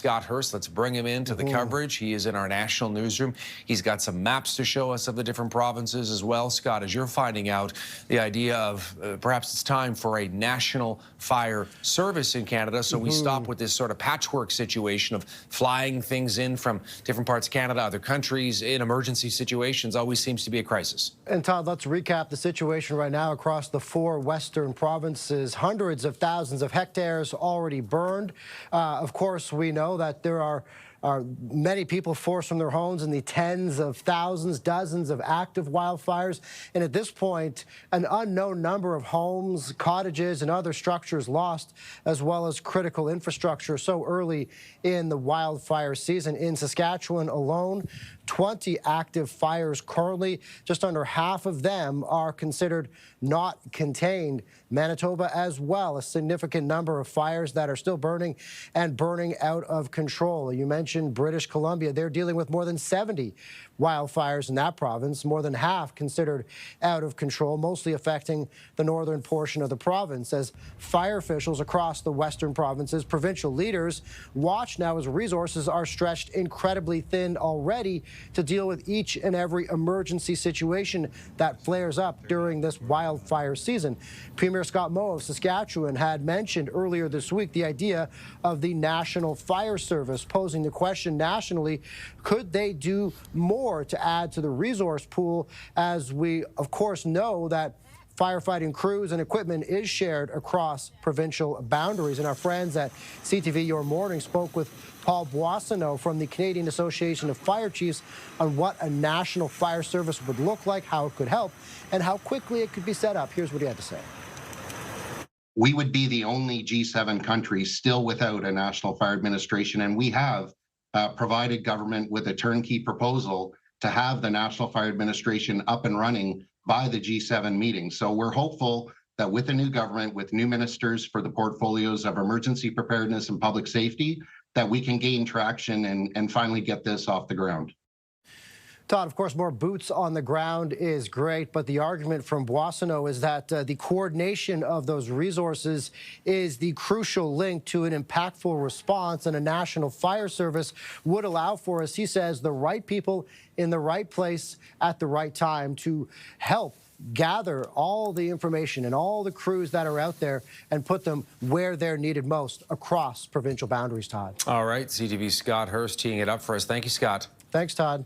Scott Hurst. Let's bring him into the coverage. He is in our national newsroom. He's got some maps to show us of the different provinces as well. Scott, as you're finding out the idea of perhaps it's time for a national fire service in Canada, so we stop with this sort of patchwork situation of flying things in from different parts of Canada, other countries, in emergency situations, always seems to be a crisis. And Todd, let's recap the situation right now across the 4 western provinces. Hundreds of thousands of hectares already burned. Of course, we know that there are many people forced from their homes in the tens of thousands, dozens of active wildfires. And at this point, an unknown number of homes, cottages, and other structures lost, as well as critical infrastructure so early in the wildfire season. In Saskatchewan alone, 20 active fires currently. Just under half of them are considered not contained. Manitoba as well, a significant number of fires that are still burning and burning out of control. You mentioned British Columbia. They're dealing with more than 70 wildfires in that province, more than half considered out of control, mostly affecting the northern portion of the province. As fire officials across the western provinces, provincial leaders watch now as resources are stretched incredibly thin already to deal with each and every emergency situation that flares up during this wildfire season. Premier Scott Moe of Saskatchewan had mentioned earlier this week the idea of the National Fire Service, posing the question nationally, could they do more to add to the resource pool, as we, of course, know that firefighting crews and equipment is shared across provincial boundaries. And our friends at CTV Your Morning spoke with Paul Boissonneau from the Canadian Association of Fire Chiefs on what a national fire service would look like, how it could help, and how quickly it could be set up. Here's what he had to say. We would be the only G7 country still without a national fire administration, and we have provided government with a turnkey proposal to have the National Fire Administration up and running by the G7 meeting. So we're hopeful that with the new government, with new ministers for the portfolios of emergency preparedness and public safety, that we can gain traction and finally get this off the ground. Todd, of course, more boots on the ground is great, but the argument from Boissonneau is that the coordination of those resources is the crucial link to an impactful response, and a national fire service would allow for, as he says, the right people in the right place at the right time to help gather all the information and all the crews that are out there and put them where they're needed most across provincial boundaries, Todd. All right, CTV's Scott Hurst teeing it up for us. Thank you, Scott. Thanks, Todd.